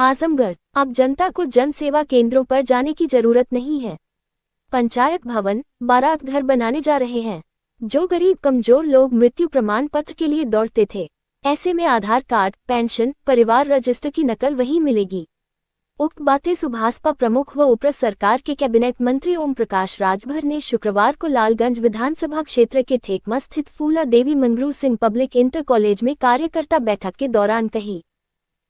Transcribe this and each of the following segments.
आजमगढ़, अब जनता को जन सेवा केंद्रों पर जाने की जरूरत नहीं है। पंचायत भवन, बारात घर बनाने जा रहे हैं। जो गरीब कमजोर लोग मृत्यु प्रमाण पत्र के लिए दौड़ते थे, ऐसे में आधार कार्ड, पेंशन, परिवार रजिस्टर की नकल वहीं मिलेगी। उक्त बातें सुभाषपा प्रमुख व उप्र सरकार के कैबिनेट मंत्री ओम प्रकाश राजभर ने शुक्रवार को लालगंज विधानसभा क्षेत्र के ठेकमा स्थित Phula Devi Mangru Singh public inter college में कार्यकर्ता बैठक के दौरान कही।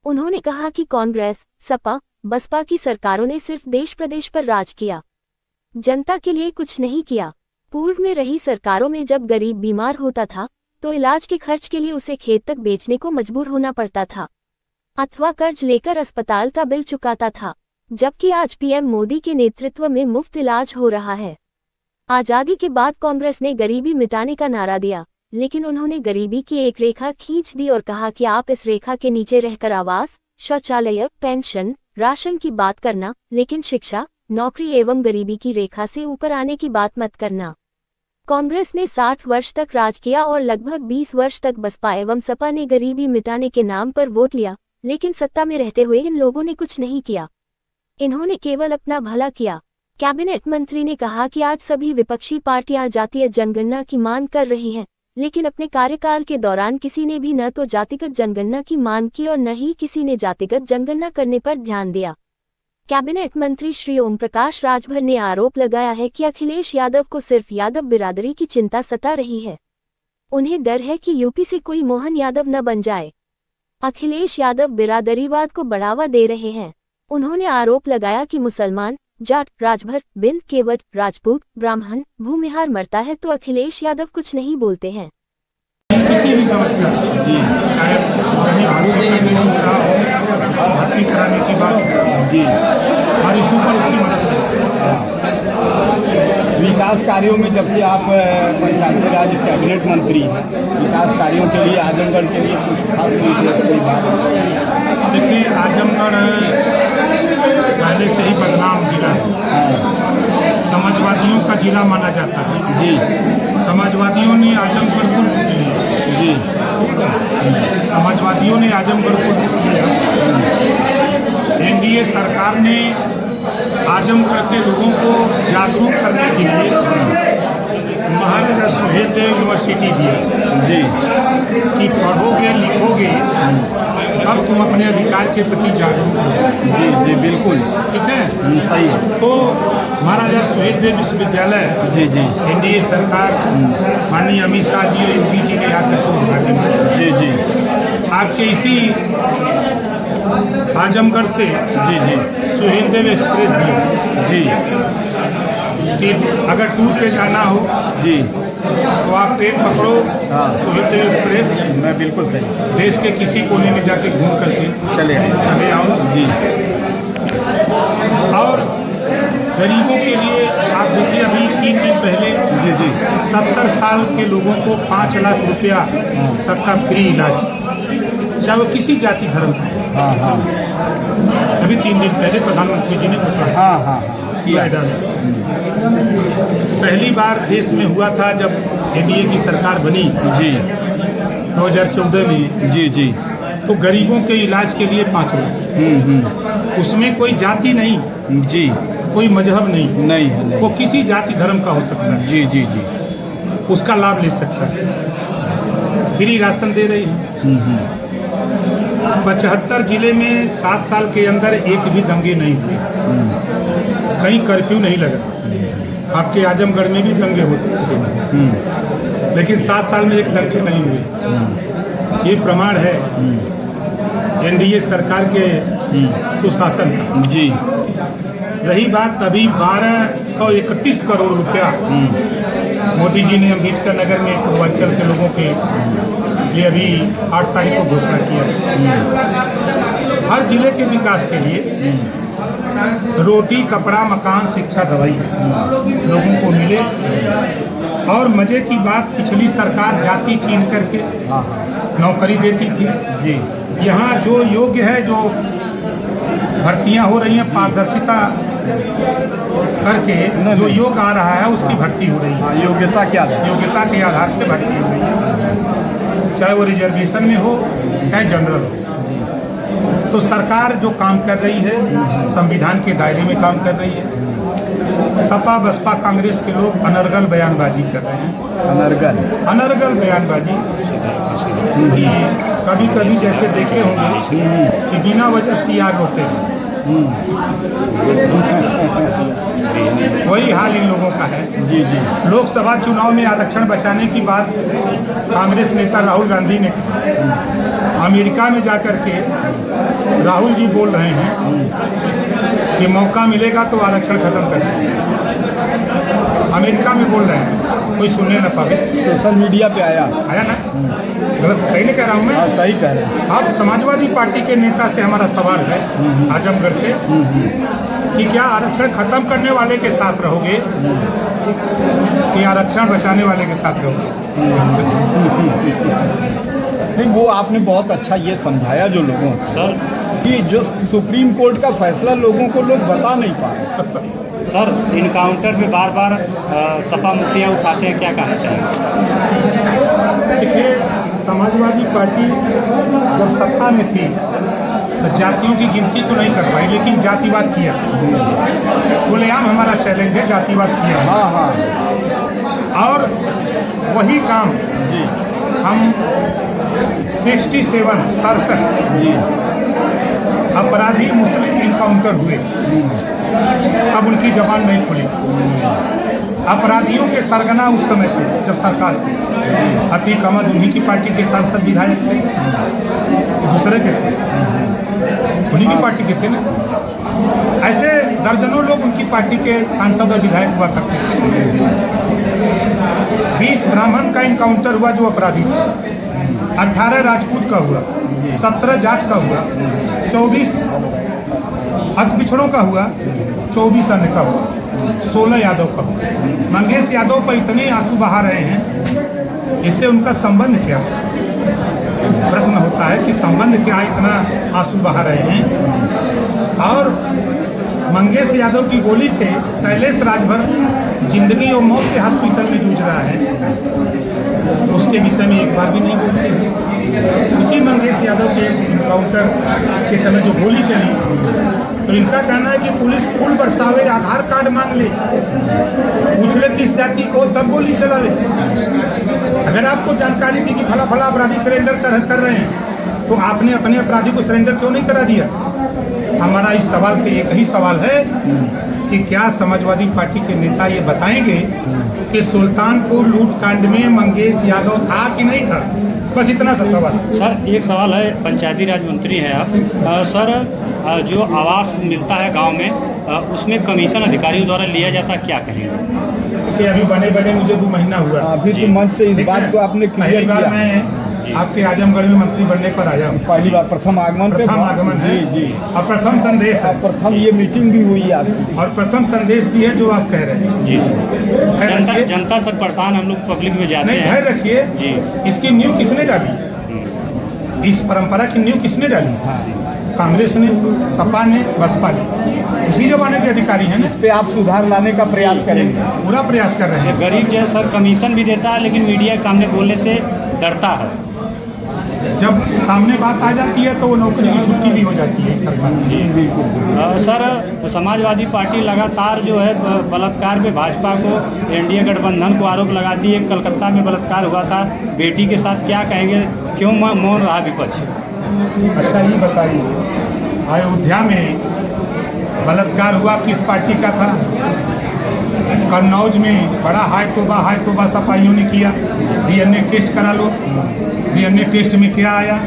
उन्होंने कहा कि कांग्रेस, सपा, बसपा की सरकारों ने सिर्फ देश प्रदेश पर राज किया, जनता के लिए कुछ नहीं किया। पूर्व में रही सरकारों में जब गरीब बीमार होता था तो इलाज के खर्च के लिए उसे खेत तक बेचने को मजबूर होना पड़ता था अथवा कर्ज लेकर अस्पताल का बिल चुकाता था, जबकि आज पीएम मोदी के नेतृत्व में मुफ्त इलाज हो रहा है। आजादी के बाद कांग्रेस ने गरीबी मिटाने का नारा दिया, लेकिन उन्होंने गरीबी की एक रेखा खींच दी और कहा कि आप इस रेखा के नीचे रहकर आवास, शौचालय, पेंशन, राशन की बात करना, लेकिन शिक्षा, नौकरी एवं गरीबी की रेखा से ऊपर आने की बात मत करना। कांग्रेस ने 60 वर्ष तक राज किया और लगभग 20 वर्ष तक बसपा एवं सपा ने गरीबी मिटाने के नाम पर वोट लिया, लेकिन सत्ता में रहते हुए इन लोगों ने कुछ नहीं किया। इन्होंने केवल अपना भला किया। कैबिनेट मंत्री ने कहा कि आज सभी विपक्षी पार्टियां जातीय जनगणना की मांग कर रही हैं, लेकिन अपने कार्यकाल के दौरान किसी ने भी न तो जातिगत जनगणना की मांग की और न ही किसी ने जातिगत जनगणना करने पर ध्यान दिया। कैबिनेट मंत्री श्री ओम प्रकाश राजभर ने आरोप लगाया है कि अखिलेश यादव को सिर्फ यादव बिरादरी की चिंता सता रही है। उन्हें डर है कि यूपी से कोई मोहन यादव न बन जाए। अखिलेश यादव बिरादरीवाद को बढ़ावा दे रहे हैं। उन्होंने आरोप लगाया कि मुसलमान, जाट, राजभर, बिंद, केवट, राजपूत, ब्राह्मण, भूमिहार मरता है तो अखिलेश यादव कुछ नहीं बोलते हैं। किसी भी समस्या से जी, चाहे भर्ती कराने की बात जी, हर इशू पर उसकी मदद करें। विकास कार्यों में जब से आप पंचायती राज कैबिनेट मंत्री, विकास कार्यों के लिए आजमगढ़ के लिए कुछ खास देखिए, आजमगढ़ पहले से ही बदनाम जिला है। समाजवादियों का जिला माना जाता है जी। समाजवादियों ने आजमगढ़ को लूट लिया जी। समाजवादियों ने आजमगढ़ को लूट लिया। एनडीए सरकार ने आजमगढ़ के लोगों को जागरूक करने के लिए महाराजा सुहेलदेव यूनिवर्सिटी दिया जी कि पढ़ोगे लिखोगे तब तुम अपने अधिकार के प्रति जागरूक हो। जी जी बिल्कुल ठीक है, सही है। तो महाराजा सुहेलदेव विश्वविद्यालय जी जी एनडीए सरकार माननीय अमित शाह जी और योगी जी ने आकर के उद्घाटन किया। जी जी आपके इसी आजमगढ़ से जी जी सुहेलदेव एक्सप्रेस दिया जी कि अगर टूर पे जाना हो जी तो आप ट्रेन पकड़ो, हाँ। सुहेलदेव एक्सप्रेस, मैं बिल्कुल सही, देश के किसी कोने में जाके घूम करके चले आओ जी। और गरीबों के लिए आप देखिए, अभी 3 दिन पहले जी जी 70 साल के लोगों को 5 लाख रुपया तक का फ्री इलाज, चाहे वो किसी जाति धर्म का। हाँ हाँ अभी 3 दिन पहले प्रधानमंत्री जी ने घोषणा हाँ हाँ किया। पहली बार देश में हुआ था जब एनडीए की सरकार बनी जी 2014 में जी जी, तो गरीबों के इलाज के लिए 5 लाख। उसमें कोई जाति नहीं जी, कोई मजहब नहीं नहीं वो किसी जाति धर्म का हो सकता है, जी जी जी, उसका लाभ ले सकता है। फ्री राशन दे रही है। 75 जिले में 7 साल के अंदर एक भी दंगे नहीं हुए, कहीं कर्फ्यू नहीं लगा। आपके आजमगढ़ में भी दंगे होते थे, लेकिन 7 साल में एक दंगे नहीं हुए। ये प्रमाण है एनडीए सरकार के सुशासन का। जी। रही बात, अभी 1231 करोड़ रुपया मोदी जी ने अम्बेडकर नगर में पूर्वांचल के लोगों के लिए अभी 8 तारीख को घोषणा किया। हर जिले के विकास के लिए रोटी, कपड़ा, मकान, शिक्षा, दवाई लोगों को मिले। और मजे की बात, पिछली सरकार जाति छीन करके नौकरी देती थी जी। यहाँ जो योग्य है, जो भर्तियां हो रही हैं, पारदर्शिता करके जो योग आ रहा है उसकी भर्ती हो रही है। योग्यता के आधार पर भर्ती हो रही है, चाहे वो रिजर्वेशन में हो चाहे जनरल हो। तो सरकार जो काम कर रही है संविधान के दायरे में काम कर रही है। सपा बसपा कांग्रेस के लोग अनर्गल बयानबाजी कर रहे हैं, अनर्गल बयानबाजी। कभी कभी जैसे देखे होंगे कि बिना वजह सियार होते हैं, वही हाल इन लोगों का है। जी जी। लोकसभा चुनाव में आरक्षण बचाने की बात कांग्रेस नेता राहुल गांधी ने अमेरिका में जाकर के राहुल जी बोल रहे हैं कि मौका मिलेगा तो आरक्षण खत्म कर देंगे। अमेरिका में बोल रहे हैं, कोई सुनने न पावे। सोशल मीडिया पे आया ना? गलत सही नहीं कह रहा हूँ मैं? हाँ, सही कह रहे हैं। अब समाजवादी पार्टी के नेता से हमारा सवाल है आजमगढ़ से कि क्या आरक्षण खत्म करने वाले के साथ रहोगे कि आरक्षण बचाने वाले के साथ रहोगे? नहीं, वो आपने बहुत अच्छा ये समझाया जो लोगों को सर कि जो सुप्रीम कोर्ट का फैसला लोगों को लोग बता नहीं पाए। सर इनकाउंटर पे बार बार सपा मुखिया उठाते हैं, क्या कहना चाहेंगे? देखिए, समाजवादी पार्टी जब सत्ता में थी तो जातियों की गिनती तो नहीं कर पाई, लेकिन जातिवाद किया। खुलेआम हमारा चैलेंज है, जातिवाद किया। हाँ हाँ। और वही काम जी हम 67 जी। अपराधी मुस्लिम इनकाउंटर हुए, अब उनकी जबान नहीं खुली। अपराधियों के सरगना उस समय थे जब सरकार थी। अतीक अहमद उन्हीं की पार्टी के सांसद विधायक थे, दूसरे के थे, उन्हीं की पार्टी के थे ना। ऐसे दर्जनों लोग उनकी पार्टी के सांसद और विधायक हुआ करते थे। 20 ब्राह्मण का इनकाउंटर हुआ जो अपराधी थे, 18 राजपूत का हुआ, 17 जाट का हुआ, 24 हक पिछड़ों का हुआ, 24 अन्य का हुआ, 16 यादव का हुआ। मंगेश यादव पर इतने आंसू बहा रहे हैं, इससे उनका संबंध क्या? प्रश्न होता है कि संबंध क्या, इतना आंसू बहा रहे हैं। और मंगेश यादव की गोली से शैलेश राजभर जिंदगी और मौत के हॉस्पिटल में जूझ रहा है, उसके विषय में एक बार भी नहीं बोलते हैं। उसी मंगेश यादव के इनकाउंटर के समय जो गोली चली, तो इनका कहना है कि पुलिस फूल बरसावे, आधार कार्ड मांग ले, पूछ ले किस जाति को, तब गोली चलावे। अगर आपको जानकारी थी कि फला फला अपराधी सरेंडर कर रहे हैं, तो आपने अपने अपराधी को सरेंडर क्यों नहीं करा दिया? हमारा इस सवाल पे एक ही सवाल है कि क्या समाजवादी पार्टी के नेता ये बताएंगे कि सुल्तानपुर लूटकांड में मंगेश यादव था कि नहीं था? बस इतना सा सवाल। सर एक सवाल है, पंचायती राज मंत्री हैं आप। सर जो आवास मिलता है गांव में, उसमें कमीशन अधिकारियों द्वारा लिया जाता है, क्या कहेंगे? कि अभी बने मुझे 2 महीना हुआ। अभी तो मंच से इस बात को आपने क्लियर पहली बार किया। मैं आपके आजमगढ़ में मंत्री बनने पर आया हूँ। पहली बार प्रथम आगमन पे प्रथम आगमन है। जी जी। और प्रथम संदेश है, प्रथम ये मीटिंग भी हुई आपकी, और प्रथम संदेश भी है जो आप कह रहे हैं। जी खैर रखिए। जनता सर परेशान, हम लोग पब्लिक में जाते नहीं, हैं। धैर्य रखिए। जी। इसकी नींव किसने डाली? इस परंपरा की नींव किसने डाली? कांग्रेस ने, सपा ने, बसपा ने, उसी जमाने के अधिकारी हैं ना। इस पे आप सुधार लाने का प्रयास करेंगे? पूरा प्रयास कर रहे हैं। गरीब जो है सर कमीशन भी देता है, लेकिन मीडिया के सामने बोलने से डरता है। जब सामने बात आ जाती है तो वो नौकरी की छुट्टी भी हो जाती है सरकार की। बिल्कुल। सर समाजवादी पार्टी लगातार जो है बलात्कार पे भाजपा को, एनडीए गठबंधन को आरोप लगाती है। कलकत्ता में बलात्कार हुआ था बेटी के साथ, क्या कहेंगे, क्यों मौन रहा विपक्ष? अच्छा ये बताइए, अयोध्या में बलात्कार हुआ किस पार्टी का था? कन्नौज में बड़ा हाय तोबा सपाइयों ने किया। डीएनए टेस्ट करा लो, डीएनए टेस्ट में क्या आया?